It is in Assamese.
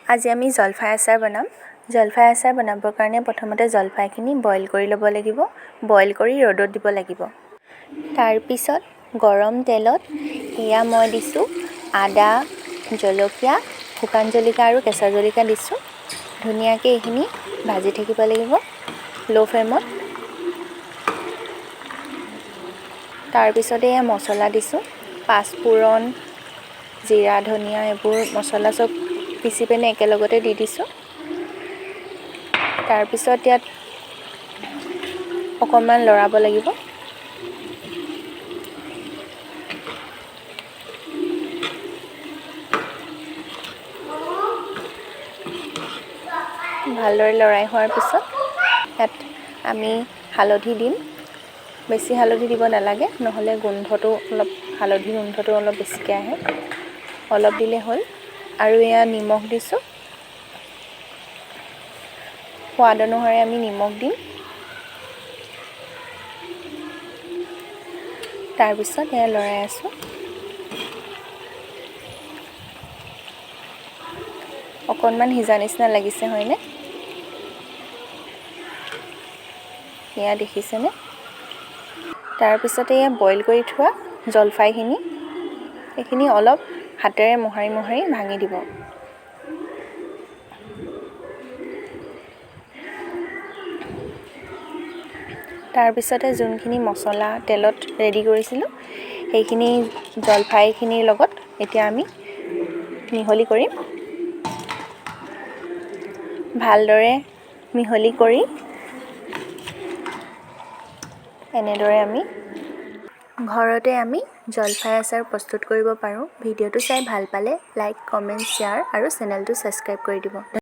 আজি আমি জলফাই আচাৰ বনাম। জলফাই আচাৰ বনাবৰ কাৰণে প্ৰথমতে জলফাইখিনি বইল কৰি ল'ব লাগিব। বইল কৰি ৰ'দত দিব লাগিব। তাৰপিছত গৰম তেলত এয়া মই দিছোঁ আদা, জলকীয়া, শুকান জলকীয়া আৰু কেঁচা জলকীয়া দিছোঁ। ধুনীয়াকৈ এইখিনি ভাজি থাকিব লাগিব ল' ফ্লেমত। তাৰপিছতে এয়া মছলা দিছোঁ, পাঁচফোৰণ, জিৰা, ধনিয়া এইবোৰ মছলা চব পিচি পিনে একেলগতে দি দিছোঁ। তাৰপিছত ইয়াত অকণমান লৰাব লাগিব। ভালদৰে লৰাই হোৱাৰ পিছত ইয়াত আমি হালধি দিম। বেছি হালধি দিব নালাগে, নহ'লে হালধি গোন্ধটো অলপ বেছিকৈ আহে। অলপ দিলে হ'ল। আৰু এয়া নিমখ দিছোঁ। সোৱাদ অনুসাৰে আমি নিমখ দিম। তাৰপিছত এয়া লৰাই আছোঁ। অকণমান সিজা নিচিনা লাগিছে হয়নে? এয়া দেখিছেনে? তাৰপিছতে এয়া বইল কৰি থোৱা জলফাইখিনি এইখিনি অলপ হাতেৰে মোহাৰি মোহাৰি ভাঙি দিব। তাৰপিছতে যোনখিনি মছলা তেলত ৰেডি কৰিছিলোঁ সেইখিনি জলফাইখিনিৰ লগত এতিয়া আমি মিহলি কৰিম। ভালদৰে মিহলি কৰি এনেদৰে আমি ঘৰতে আমি জলফাই আচাৰ প্ৰস্তুত কৰিব পাৰোঁ। ভিডিঅ'টো চাই ভাল পালে লাইক, কমেণ্ট, শ্বেয়াৰ আৰু চেনেলটো ছাবস্ক্ৰাইব কৰি দিব।